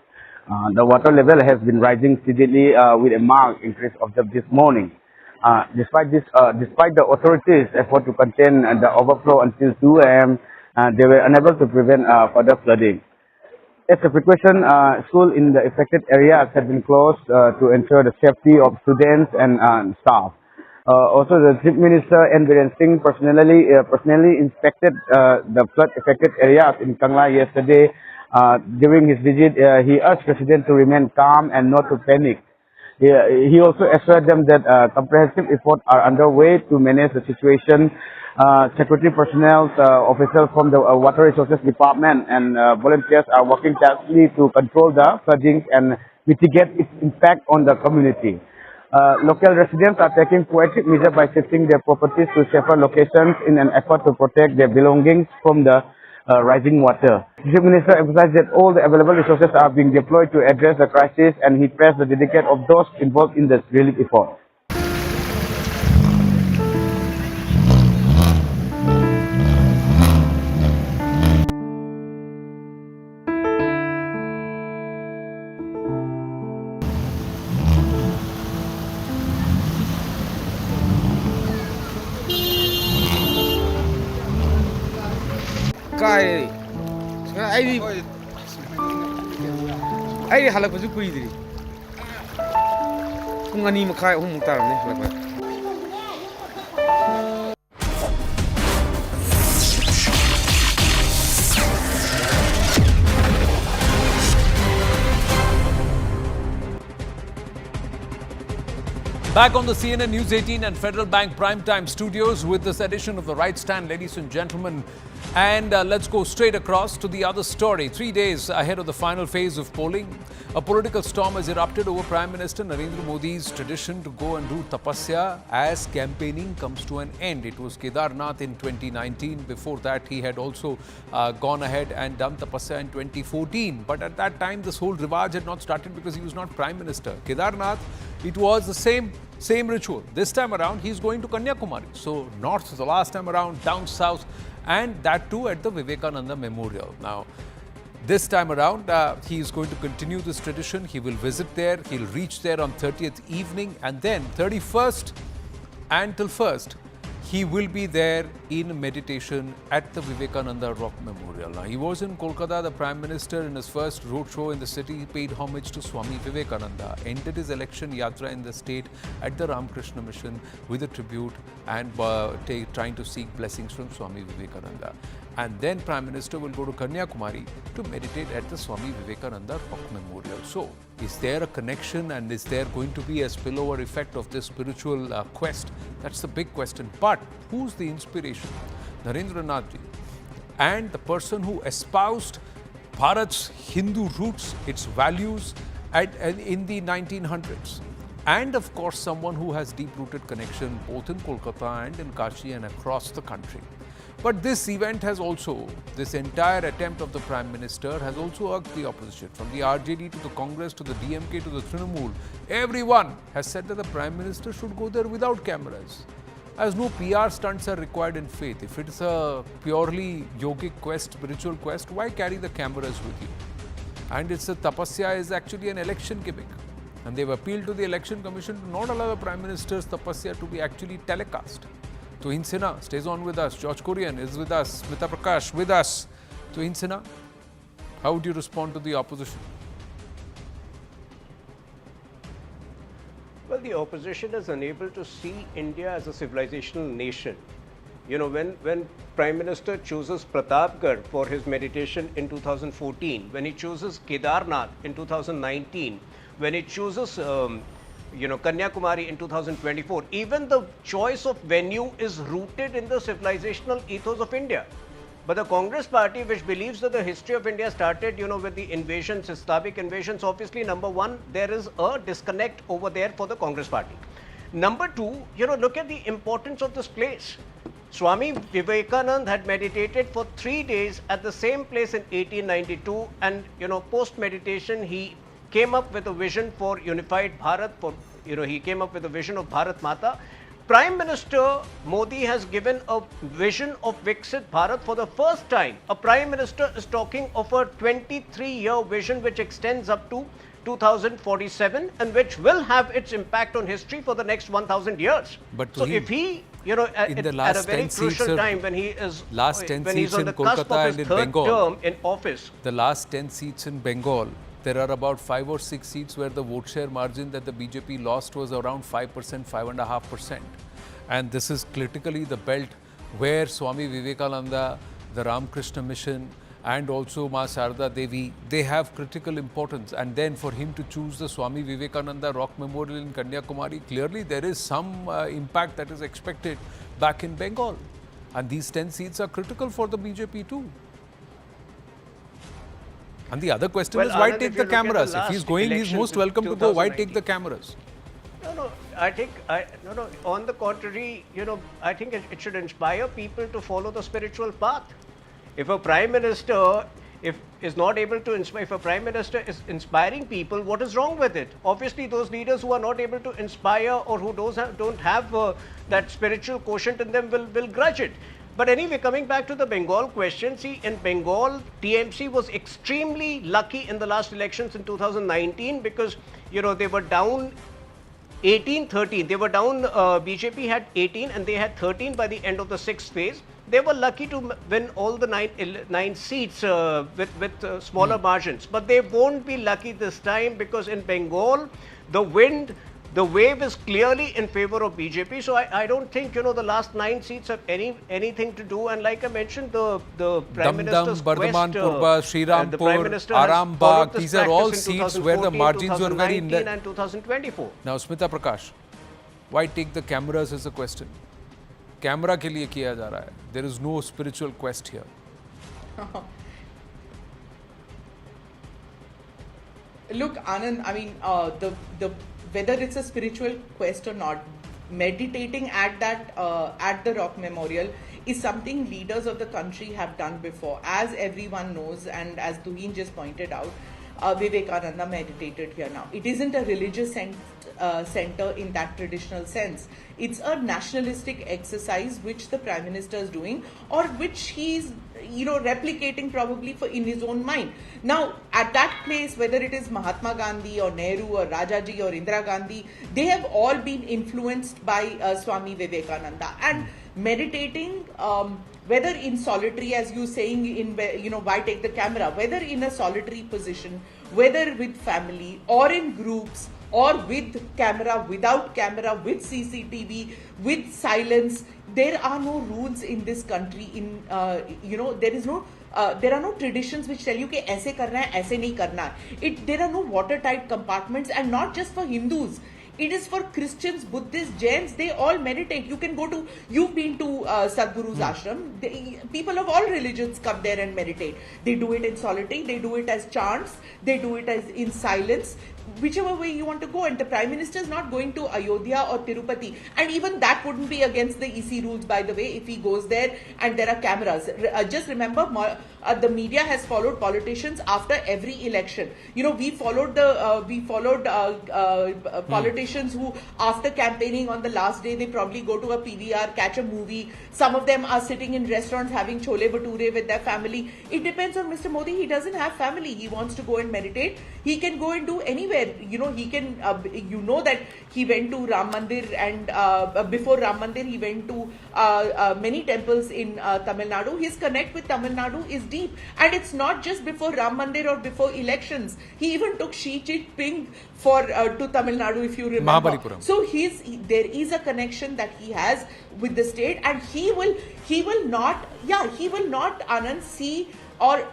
The water level has been rising steadily with a marked increase observed this morning. Despite the authorities' effort to contain the overflow until 2 a.m., they were unable to prevent further flooding. As a precaution, schools in the affected areas have been closed to ensure the safety of students and staff. Also, the Chief Minister N. Singh personally inspected the flood-affected areas in Kangla yesterday. During his visit, he urged residents to remain calm and not to panic. He also assured them that comprehensive efforts are underway to manage the situation. Security personnel, officials from the Water Resources Department and volunteers are working tirelessly to control the flooding and mitigate its impact on the community. Local residents are taking proactive measures by shifting their properties to safer locations in an effort to protect their belongings from the rising water. The Chief Minister emphasized that all the available resources are being deployed to address the crisis, and he praised the dedication of those involved in the relief effort. I halak bazu kui diri. Kung ani makai hum mutar ne halak. Back on the CNN News 18 and Federal Bank Primetime Studios with this edition of The Right Stand, ladies and gentlemen. And let's go straight across to the other story. 3 days ahead of the final phase of polling, a political storm has erupted over Prime Minister Narendra Modi's tradition to go and do tapasya as campaigning comes to an end. It was Kedarnath in 2019. Before that, he had also gone ahead and done tapasya in 2014. But at that time, this whole rivaj had not started because he was not Prime Minister. Kedarnath, it was the same ritual. This time around, he's going to Kanyakumari. So north the last time around, down south, and that too at the Vivekananda Memorial. Now, this time around, he is going to continue this tradition. He will visit there. He'll reach there on 30th evening, and then 31st until 1st, he will be there in meditation at the Vivekananda Rock Memorial. Now, he was in Kolkata. The Prime Minister, in his first roadshow in the city, paid homage to Swami Vivekananda, ended his election yatra in the state at the Ramakrishna Mission with a tribute and trying to seek blessings from Swami Vivekananda. And then Prime Minister will go to Kanyakumari to meditate at the Swami Vivekananda Rock Memorial. So, is there a connection, and is there going to be a spillover effect of this spiritual quest? That's the big question. But who's the inspiration? Narendra Nathji, and the person who espoused Bharat's Hindu roots, its values in the 1900s. And of course, someone who has deep-rooted connection both in Kolkata and in Kashi and across the country. But this event has also, this entire attempt of the Prime Minister has also irked the opposition. From the RJD to the Congress to the DMK to the Trinamool, everyone has said that the Prime Minister should go there without cameras, as no PR stunts are required in faith. If it's a purely yogic quest, spiritual quest, why carry the cameras with you? And it's a tapasya is actually an election gimmick. And they've appealed to the Election Commission to not allow the Prime Minister's tapasya to be actually telecast. Tuhin Sinha stays on with us. George Kurian is with us. Smita Prakash with us. Tuhin Sinha, how would you respond to the opposition? Well, the opposition is unable to see India as a civilizational nation. You know, when Prime Minister chooses Pratapgarh for his meditation in 2014, when he chooses Kedarnath in 2019, when he chooses Kanyakumari in 2024, even the choice of venue is rooted in the civilizational ethos of India. But the Congress party, which believes that the history of India started, with the invasions, Islamic invasions, obviously, number one, there is a disconnect over there for the Congress party. Number two, look at the importance of this place. Swami Vivekananda had meditated for 3 days at the same place in 1892, and, post-meditation, he came up with a vision for unified Bharat, he came up with a vision of Bharat Mata. Prime Minister Modi has given a vision of Viksit Bharat for the first time. A Prime Minister is talking of a 23-year vision which extends up to 2047 and which will have its impact on history for the next 1,000 years. But so if he, at a very crucial time when he is when he's on the cusp of his third term in office. The last 10 seats in Bengal, there are about 5 or 6 seats where the vote share margin that the BJP lost was around 5%, 5.5%. And this is critically the belt where Swami Vivekananda, the Ramakrishna Mission, and also Ma Sarda Devi, they have critical importance. And then for him to choose the Swami Vivekananda Rock Memorial in Kanyakumari, clearly there is some impact that is expected back in Bengal. And these 10 seats are critical for the BJP too. And the other question is, why take the cameras? If he's going, he's most welcome to go. Why take the cameras? No, I think, on the contrary, I think it should inspire people to follow the spiritual path. If a Prime Minister is not able to inspire, if a Prime Minister is inspiring people, what is wrong with it? Obviously, those leaders who are not able to inspire or who don't have that spiritual quotient in them will grudge it. But anyway, coming back to the Bengal question, see, in Bengal, TMC was extremely lucky in the last elections in 2019 because, they were down 18-13. They were down, BJP had 18 and they had 13 by the end of the sixth phase. They were lucky to win all the nine seats with smaller margins. But they won't be lucky this time because in Bengal, the wave is clearly in favor of BJP. So I don't think, the last 9 seats have anything to do. And like I mentioned, the Prime Minister's quest, the Prime Minister Arambagh, these are all seats where the margins were very... and 2024. Now, Smita Prakash, why take the cameras is a question. Camera ke liye kiya ja raha hai. There is no spiritual quest here. Look, Anand, I mean, whether it's a spiritual quest or not, meditating at the Rock Memorial is something leaders of the country have done before. As everyone knows, and as Tuhin just pointed out, Vivekananda meditated here now. It isn't a religious center in that traditional sense. It's a nationalistic exercise which the Prime Minister is doing, or which he's replicating probably in his own mind. Now, at that place, whether it is Mahatma Gandhi or Nehru or Rajaji or Indira Gandhi, they have all been influenced by Swami Vivekananda. And meditating, whether in solitary, as you saying, why take the camera, whether in a solitary position, whether with family or in groups, or with camera, without camera, with CCTV, with silence. There are no rules in this country. There are no traditions which tell you कि ऐसे करना है, ऐसे नहीं करना है. There are no watertight compartments, and not just for Hindus. It is for Christians, Buddhists, Jains. They all meditate. You've been to Sadhguru's ashram. People of all religions come there and meditate. They do it in solitary. They do it as chants. They do it as in silence. Whichever way you want to go, and the Prime Minister is not going to Ayodhya or Tirupati, and even that wouldn't be against the EC rules, by the way, if he goes there and there are cameras. Just remember, the media has followed politicians after every election. We followed politicians who, after campaigning on the last day, they probably go to a PVR, catch a movie. Some of them are sitting in restaurants having chole bhature with their family. It depends on Mr. Modi. He doesn't have family. He wants to go and meditate. He can go and do anywhere. He can, that he went to Ram Mandir, and before Ram Mandir, he went to many temples in Tamil Nadu. His connect with Tamil Nadu is deep. And it's not just before Ram Mandir or before elections. He even took Xi Jinping to Tamil Nadu, if you remember. So there is a connection that he has with the state, and he will not, Anand, see or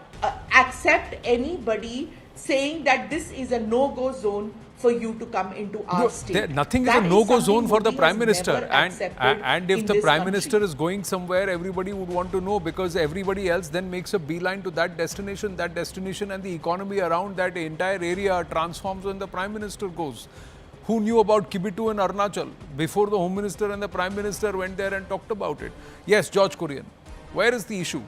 accept anybody saying that this is a no-go zone for you to come into our state. Nothing is a no-go zone for the Prime Minister. And if the Prime Minister is going somewhere, everybody would want to know, because everybody else then makes a beeline to that destination, and the economy around that entire area transforms when the Prime Minister goes. Who knew about Kibitu and Arunachal before the Home Minister and the Prime Minister went there and talked about it? Yes, George Kurian, where is the issue?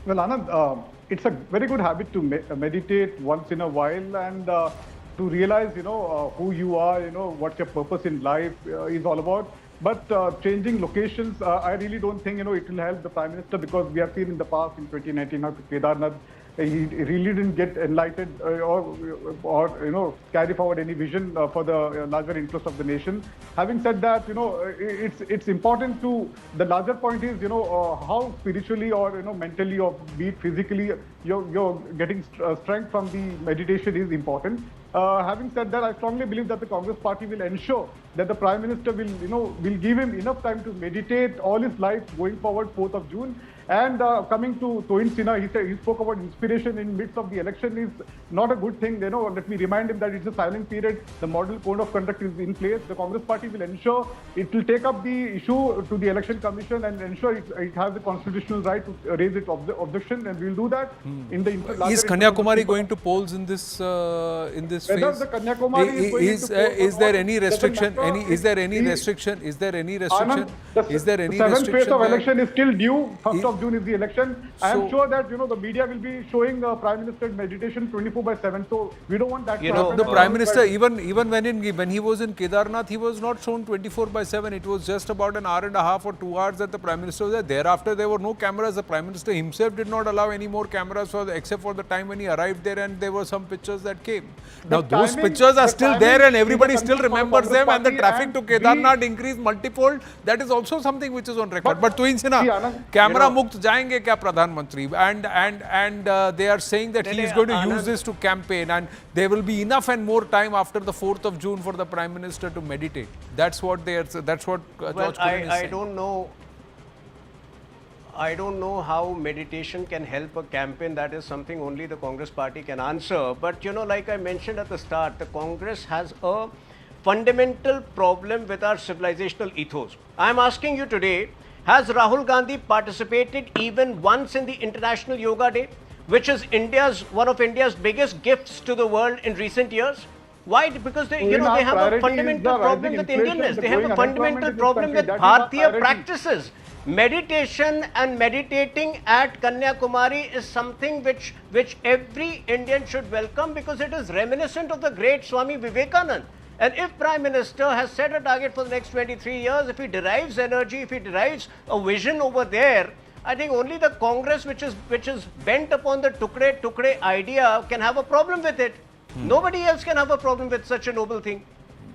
Well, Anand, it's a very good habit to meditate once in a while, and to realize, who you are, what your purpose in life is all about. But changing locations, I really don't think, it will help the Prime Minister, because we have seen in the past, in 2019, how Kedarnath, he really didn't get enlightened or carry forward any vision for the larger interest of the nation. Having said that, it's important to, the larger point is, how spiritually or mentally or be it physically you're getting strength from the meditation is important. Having said that, I strongly believe that the Congress Party will ensure that the Prime Minister will give him enough time to meditate all his life going forward, 4th of June. And coming to Toin Sinha, he spoke about inspiration in midst of the election is not a good thing. Let me remind him that it's a silent period. The model code of conduct is in place. The Congress Party will ensure it will take up the issue to the Election Commission and ensure it has the constitutional right to raise its objection, and we'll do that in the Is Kanyakumari going to polls in this phase? Whether the Kanyakumari is there any restriction? Is there any restriction? Is there any restriction? Is there any restriction? The 7th phase of election is still due. 1st of June is the election. I am sure that the media will be showing Prime Minister meditation 24/7. So we don't want that to happen. The Prime Minister, even when he was in Kedarnath, he was not shown 24/7. It was just about an hour and a half or 2 hours that the Prime Minister was there. Thereafter, there were no cameras. The Prime Minister himself did not allow any more cameras except for the time when he arrived there, and there were some pictures that came. Now those pictures are still there, and everybody still remembers them, and the traffic to Kedarnath increased multifold. That is also something which is on record. But Toin Sinha, camera mukt jayenge kya Pradhan Mantri? And they are saying that he is going to use this to campaign, and there will be enough and more time after the 4th of June for the Prime Minister to meditate. That's what they are. That's what George Kurian is saying. I don't know how meditation can help a campaign. That is something only the Congress Party can answer. But like I mentioned at the start, the Congress has a fundamental problem with our civilizational ethos. I am asking you today, has Rahul Gandhi participated even once in the International Yoga Day, which is one of India's biggest gifts to the world in recent years? Why? Because they have a fundamental problem with Indianness. They have a fundamental problem with Bharatiya practices. Meditation and meditating at Kanyakumari is something which every Indian should welcome, because it is reminiscent of the great Swami Vivekananda. And if Prime Minister has set a target for the next 23 years, if he derives energy, if he derives a vision over there, I think only the Congress, which is bent upon the tukre idea, can have a problem with it. Nobody else can have a problem with such a noble thing.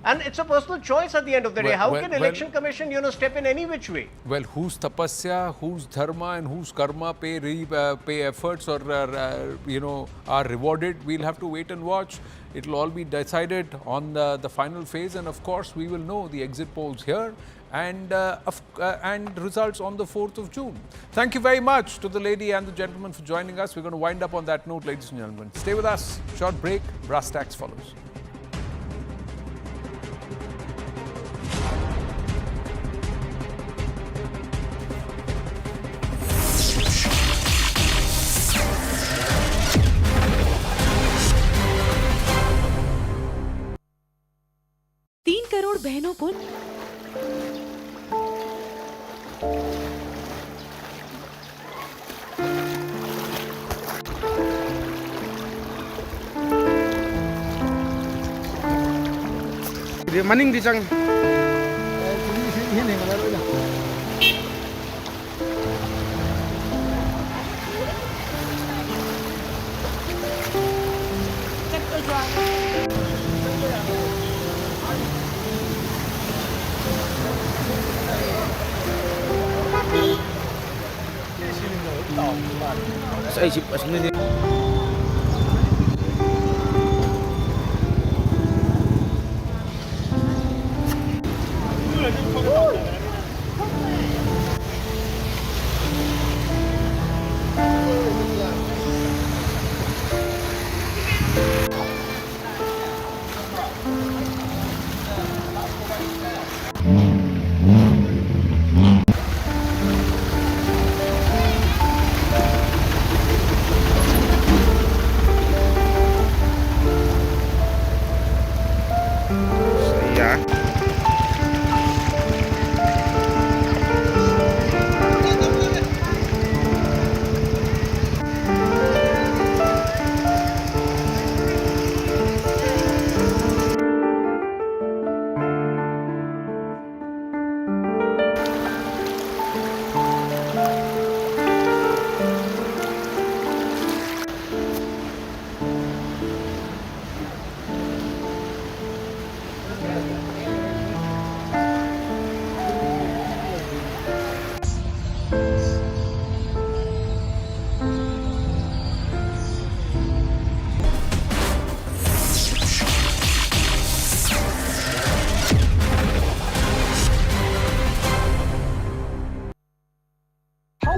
And it's a personal choice at the end of the day. Well, How well, can well- election commission, step in any which way? Well, whose tapasya, whose dharma and whose karma pay efforts or, are rewarded, we'll have to wait and watch. It'll all be decided on the final phase, and of course, we will know the exit polls here and results on the 4th of June. Thank you very much to the lady and the gentleman for joining us. We're going to wind up on that note, ladies and gentlemen. Stay with us. Short break. Brass Tacks follows. Crore बहनों को Maning di chang. Saya sih pas ini.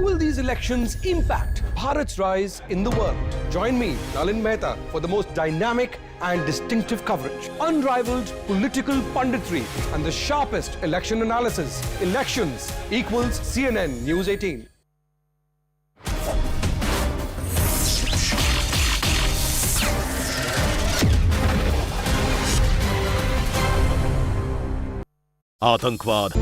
How will these elections impact Bharat's rise in the world? Join me, Nalin Mehta, for the most dynamic and distinctive coverage, unrivaled political punditry, and the sharpest election analysis. Elections equals CNN News 18. आतंकवाद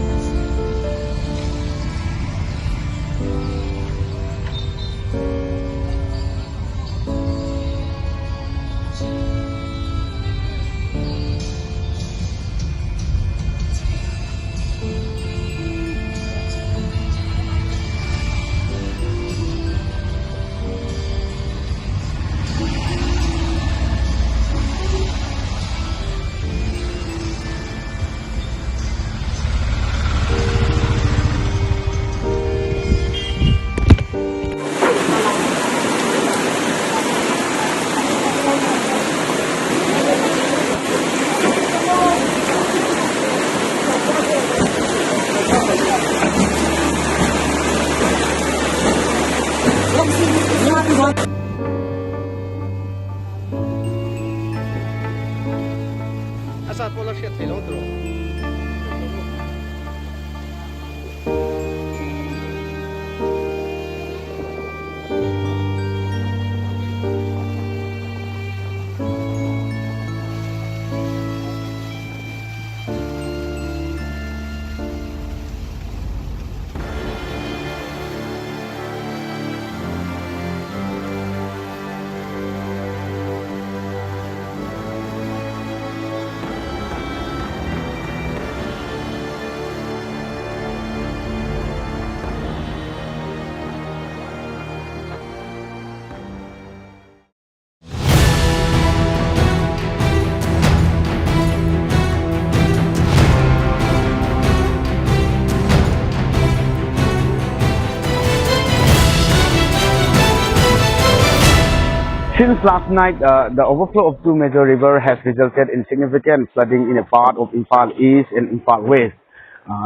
Since last night, the overflow of two major rivers has resulted in significant flooding in a part of Imphal East and Imphal West.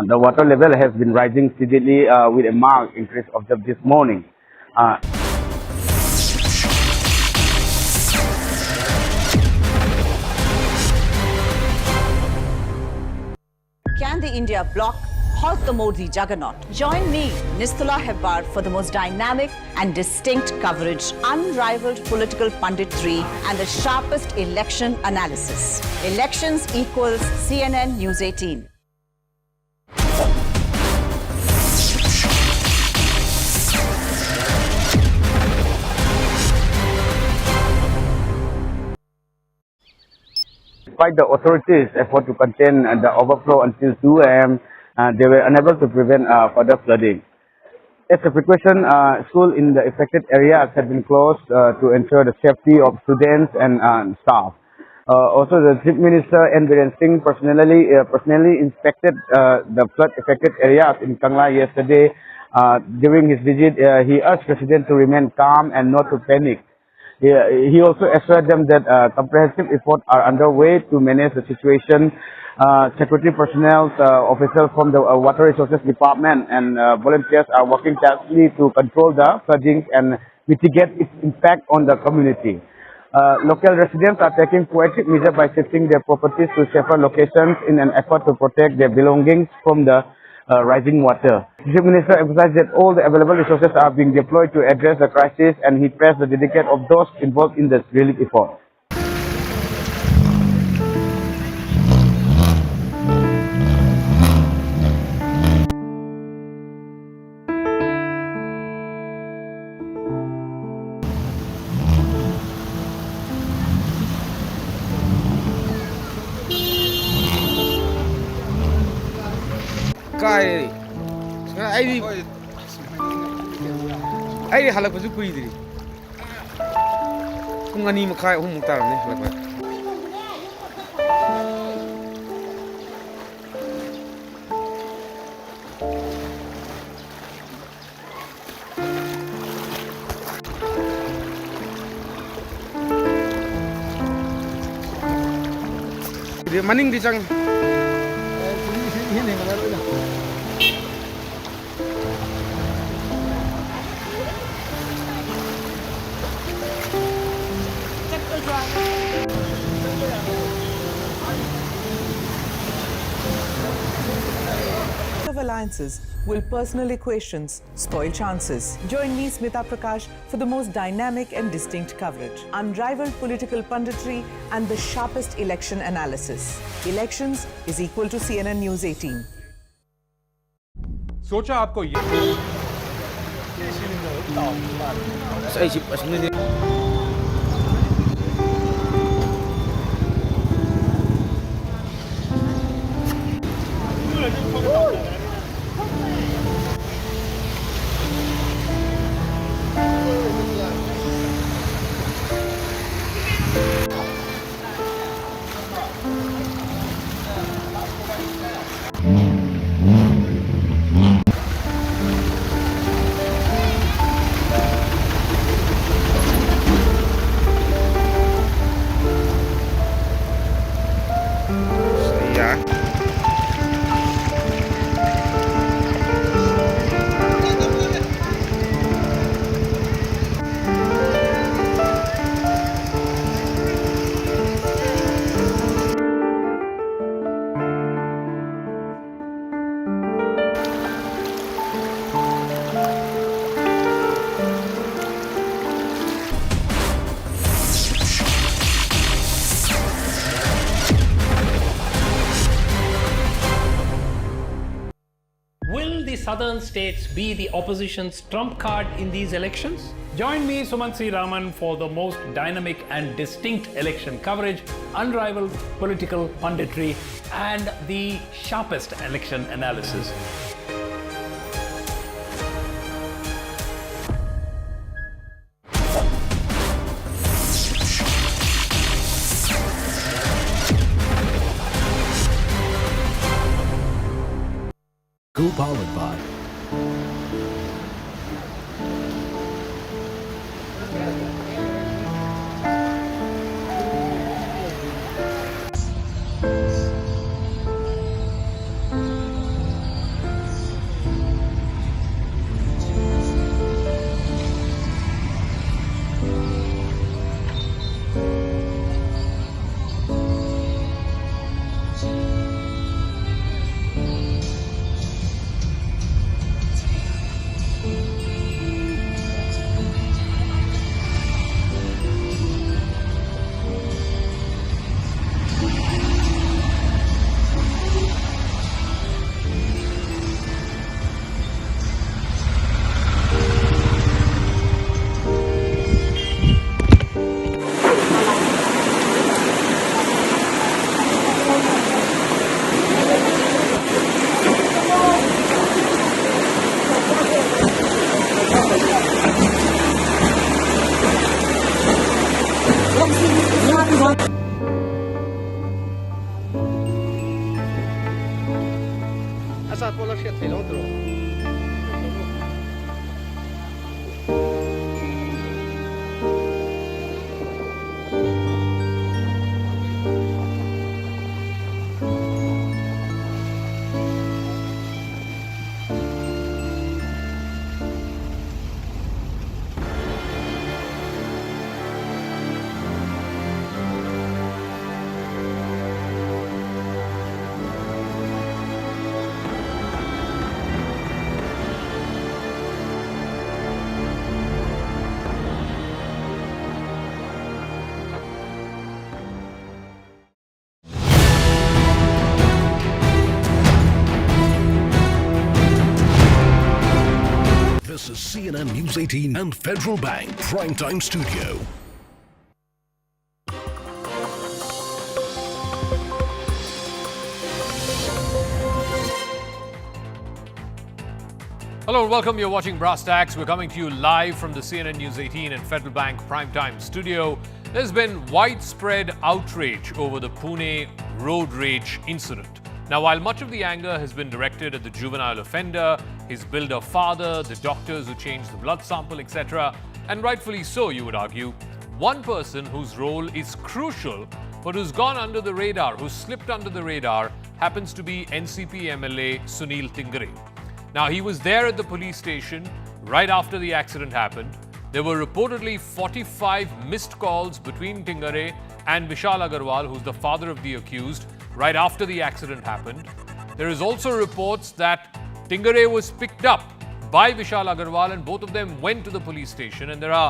The water level has been rising steadily with a marked increase observed this morning. Can the India bloc halt the Modi juggernaut? Join me, Nistula Hebbar, for the most dynamic and distinct coverage, unrivaled political punditry, and the sharpest election analysis. Elections equals CNN News 18. Despite the authorities' effort to contain the overflow until 2 a.m., they were unable to prevent further flooding. As a precaution, schools in the affected areas have been closed to ensure the safety of students and staff. Also, the Chief Minister N. Singh personally inspected the flood-affected areas in Kangla yesterday. During his visit, he urged residents to remain calm and not to panic. He also assured them that comprehensive efforts are underway to manage the situation. Security personnel, officials from the Water Resources Department and volunteers are working tirelessly to control the flooding and mitigate its impact on the community. Local residents are taking proactive measures by shifting their properties to safer locations in an effort to protect their belongings from the rising water. The Chief Minister emphasized that all the available resources are being deployed to address the crisis, and he praised the dedication of those involved in the relief effort. Kai ai halak bazu kuidri pung ani makai hum taramne halak dia maning di chang of alliances will personal equations spoil chances. Join me, Smita Prakash, for the most dynamic and distinct coverage, unrivaled political punditry, and the sharpest election analysis. Elections is equal to CNN News 18. सोचा आपको ये southern states be the opposition's trump card in these elections? Join me, Suman C. Raman, for the most dynamic and distinct election coverage, unrivaled political punditry, and the sharpest election analysis. Co-powered by Asal pola siya tayo dro. This is CNN News 18 and Federal Bank Primetime Studio. Hello and welcome. You're watching Brass Tacks. We're coming to you live from the CNN News 18 and Federal Bank Primetime Studio. There's been widespread outrage over the Pune road rage incident. Now, while much of the anger has been directed at the juvenile offender, his builder father, the doctors who changed the blood sample, etc., and rightfully so, you would argue, one person whose role is crucial but who's gone under the radar, who's slipped under the radar, happens to be NCP MLA Sunil Tingre. Now, he was there at the police station right after the accident happened. There were reportedly 45 missed calls between Tingre and Vishal Agarwal, who's the father of the accused, right after the accident happened. There is also reports that Tingre was picked up by Vishal Agarwal and both of them went to the police station, and there are